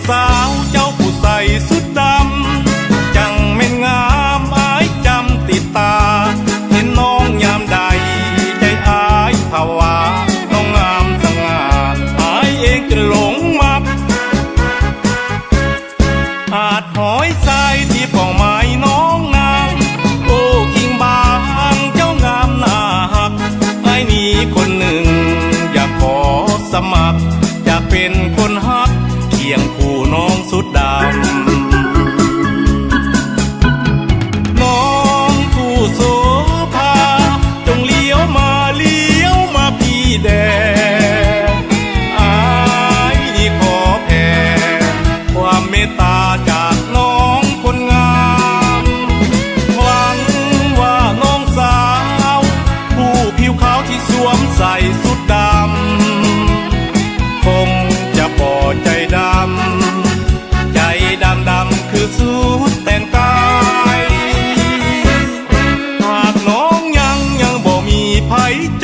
สาวเจ้าผู้ใส่สุดดำจังแม่นงามอายจำติดตาเห็นน้องยามใดใจอายภาวะน้องงามสง่าอายเองจนหลงมักอาจหอยทรายที่ป่องไม้น้องนางโอ้คิงบางเจ้างามน่าหักไอ้นี่คนหนึ่งอยากขอสมัครอยากเป็นคนฮักเคียงคู่น้องสุดดำน้องผู้โสภาจงเลี้ยวมาพี่แดงอายนี่ขอแผ่ความเมตตาจากน้องคนงามหวังว่าน้องสาวผู้ผิวขาวที่สวมใส่สุดดำคงจะปอใจดำใจดำคือสุดแต่งกายหากน้องยังบ่มีภัยใจ